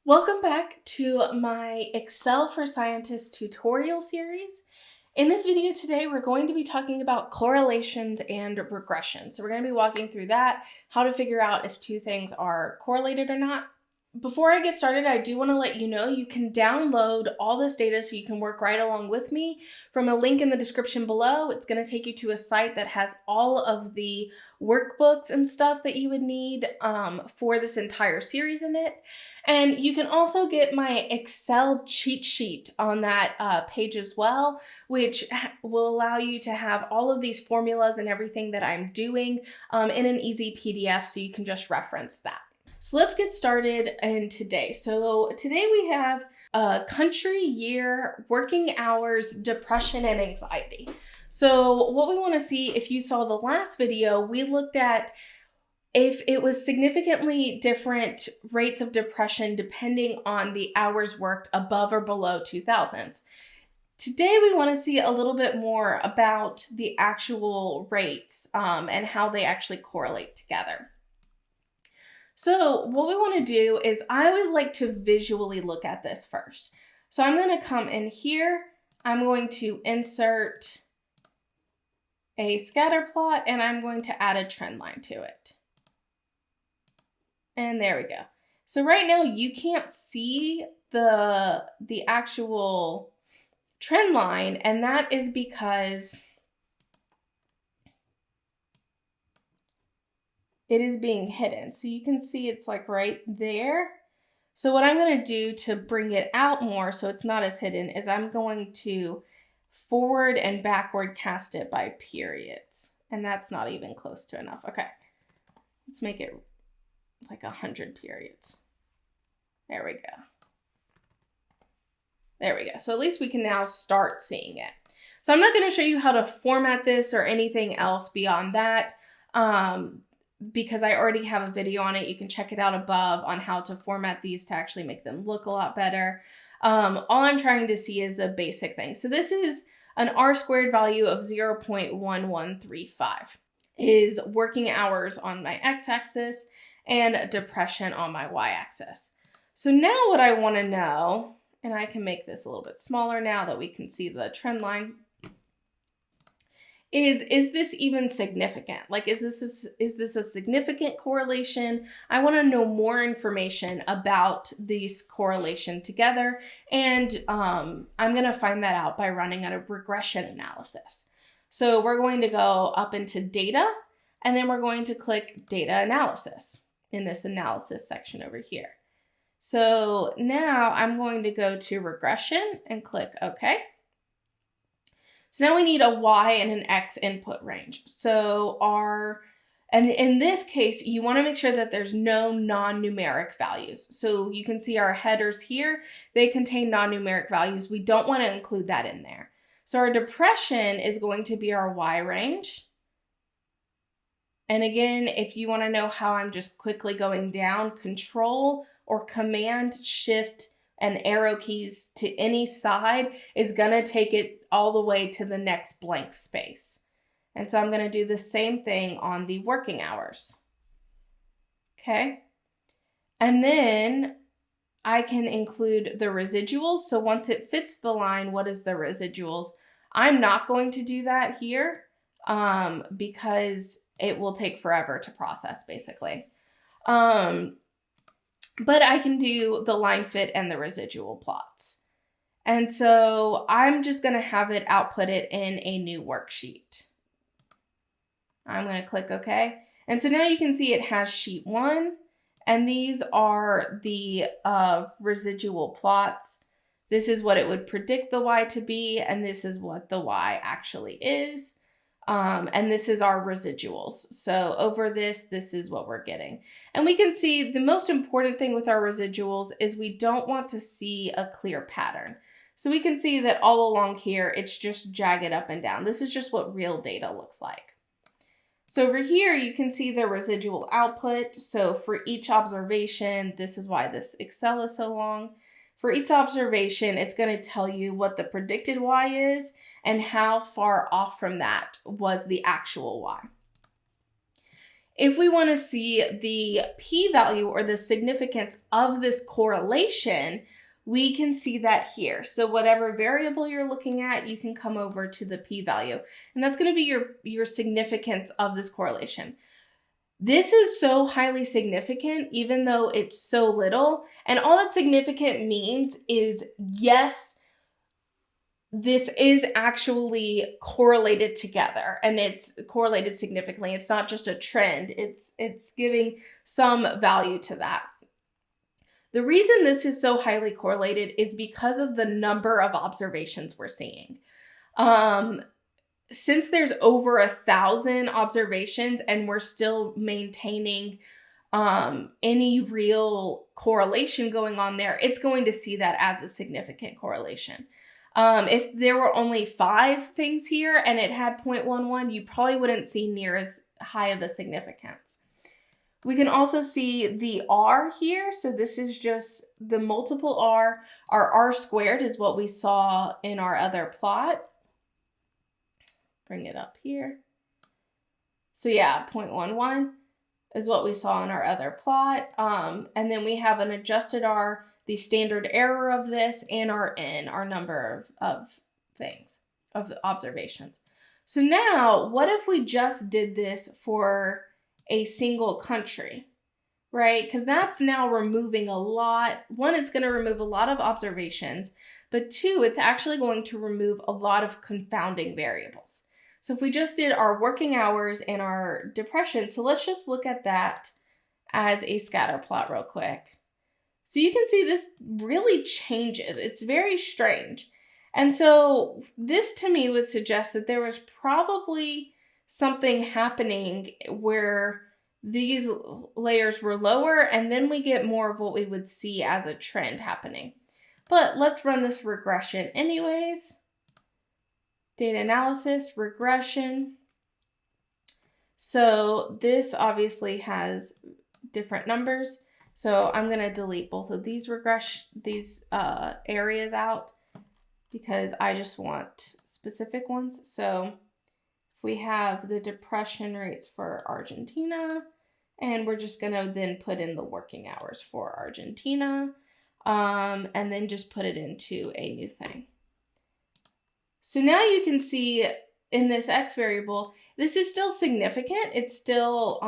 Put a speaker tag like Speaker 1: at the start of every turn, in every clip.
Speaker 1: Welcome back to my Excel for Scientists tutorial series. In this video today, we're going to be talking about correlations and regression. So we're going to be walking through that, how to figure out if two things are correlated or not. Before I get started, I do want to let you know you can download all this data so you can work right along with me from a link in the description below. It's going to take you to a site that has all of the workbooks and stuff that you would need for this entire series in it. And you can also get my Excel cheat sheet on that page as well, which will allow you to have all of these formulas and everything that I'm doing in an easy PDF so you can just reference that. So let's get started in today. So today we have country, year, working hours, depression, and anxiety. So what we want to see, if you saw the last video, we looked at if it was significantly different rates of depression depending on the hours worked above or below 2000s. Today we want to see a little bit more about the actual rates and how they actually correlate together. So what we want to do is I always like to visually look at this first. So I'm going to come in here. I'm going to insert a scatter plot and I'm going to add a trend line to it. And there we go. So right now you can't see the actual trend line, and that is because it is being hidden. So you can see it's like right there. So what I'm going to do to bring it out more so it's not as hidden is I'm going to forward and backward cast it by periods. And that's not even close to enough. Okay, let's make it like 100 periods. There we go. There we go. So at least we can now start seeing it. So I'm not going to show you how to format this or anything else beyond that because I already have a video on it. You can check it out above on how to format these to actually make them look a lot better. All I'm trying to see is a basic thing. So this is an R-squared value of 0.1135 is working hours on my x-axis and depression on my y-axis. So now what I want to know, and I can make this a little bit smaller now that we can see the trend line, is this even significant? Like, is this a significant correlation? I want to know more information about these correlation together, and I'm going to find that out by running a regression analysis. So we're going to go up into data, and then we're going to click data analysis in this analysis section over here. So now I'm going to go to regression and click OK. So now we need a Y and an X input range. So and in this case, you want to make sure that there's no non-numeric values. So you can see our headers here, they contain non-numeric values. We don't want to include that in there. So our depression is going to be our Y range. And again, if you want to know how I'm just quickly going down, Control or Command Shift and arrow keys to any side is going to take it all the way to the next blank space. And so I'm going to do the same thing on the working hours. Okay. And then I can include the residuals. So once it fits the line, what is the residuals? I'm not going to do that here because it will take forever to process basically. But I can do the line fit and the residual plots. And so I'm just going to have it output it in a new worksheet. I'm going to click OK. And so now you can see it has sheet 1, and these are the residual plots. This is what it would predict the Y to be, and this is what the Y actually is. And this is our residuals. So over this is what we're getting. And we can see the most important thing with our residuals is we don't want to see a clear pattern. So we can see that all along here, it's just jagged up and down. This is just what real data looks like. So over here, you can see the residual output. So for each observation, this is why this Excel is so long. For each observation, it's going to tell you what the predicted Y is and how far off from that was the actual Y. If we want to see the p-value or the significance of this correlation, we can see that here. So whatever variable you're looking at, you can come over to the p-value, and that's going to be your significance of this correlation. This is so highly significant, even though it's so little. And all that significant means is, yes, this is actually correlated together, and it's correlated significantly. It's not just a trend. It's giving some value to that. The reason this is so highly correlated is because of the number of observations we're seeing. Since there's over 1,000 observations and we're still maintaining any real correlation going on there, it's going to see that as a significant correlation. If there were only 5 things here and it had 0.11, you probably wouldn't see near as high of a significance. We can also see the R here. So this is just the multiple R. Our R squared is what we saw in our other plot. Bring it up here. So yeah, 0.11 is what we saw in our other plot. And then we have an adjusted R, the standard error of this, and our N, our number of things, of observations. So now, what if we just did this for a single country, right? Because that's now removing a lot. One, it's going to remove a lot of observations, but 2, it's actually going to remove a lot of confounding variables. So if we just did our working hours and our depression, so let's just look at that as a scatter plot real quick. So you can see this really changes. It's very strange. And so this to me would suggest that there was probably something happening where these layers were lower, and then we get more of what we would see as a trend happening. But let's run this regression anyways. Data analysis, regression. So this obviously has different numbers. So I'm going to delete both of these areas out because I just want specific ones. So if we have the depression rates for Argentina, and we're just going to then put in the working hours for Argentina, and then just put it into a new thing. So now you can see in this X variable, this is still significant. It's still,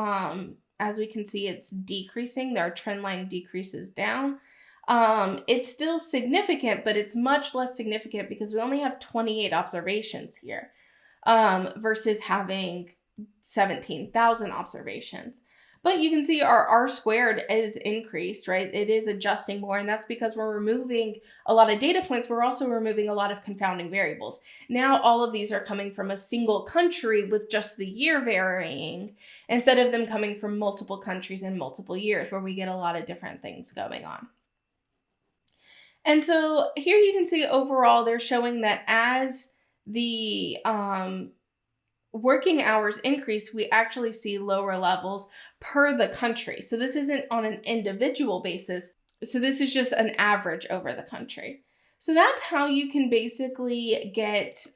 Speaker 1: as we can see, it's decreasing. Our trend line decreases down. It's still significant, but it's much less significant because we only have 28 observations here versus having 17,000 observations. But you can see our R squared is increased, right? It is adjusting more, and that's because we're removing a lot of data points. We're also removing a lot of confounding variables. Now all of these are coming from a single country with just the year varying, instead of them coming from multiple countries and multiple years where we get a lot of different things going on. And so here you can see overall they're showing that as the working hours increase, we actually see lower levels per the country. So this isn't on an individual basis. So this is just an average over the country. So that's how you can basically get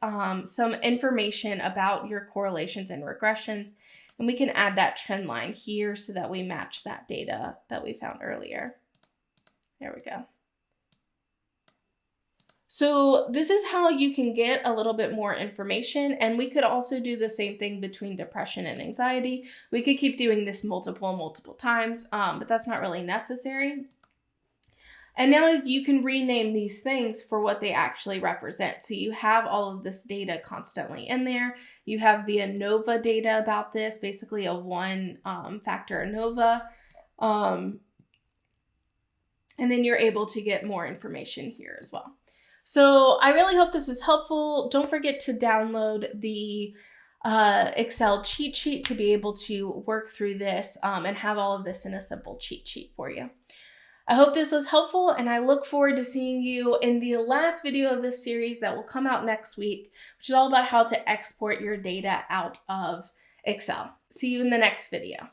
Speaker 1: some information about your correlations and regressions. And we can add that trend line here so that we match that data that we found earlier. There we go. So this is how you can get a little bit more information, and we could also do the same thing between depression and anxiety. We could keep doing this multiple times, but that's not really necessary. And now you can rename these things for what they actually represent. So you have all of this data constantly in there. You have the ANOVA data about this, basically a one factor ANOVA. And then you're able to get more information here as well. So I really hope this is helpful. Don't forget to download the Excel cheat sheet to be able to work through this and have all of this in a simple cheat sheet for you. I hope this was helpful, and I look forward to seeing you in the last video of this series that will come out next week, which is all about how to export your data out of Excel. See you in the next video.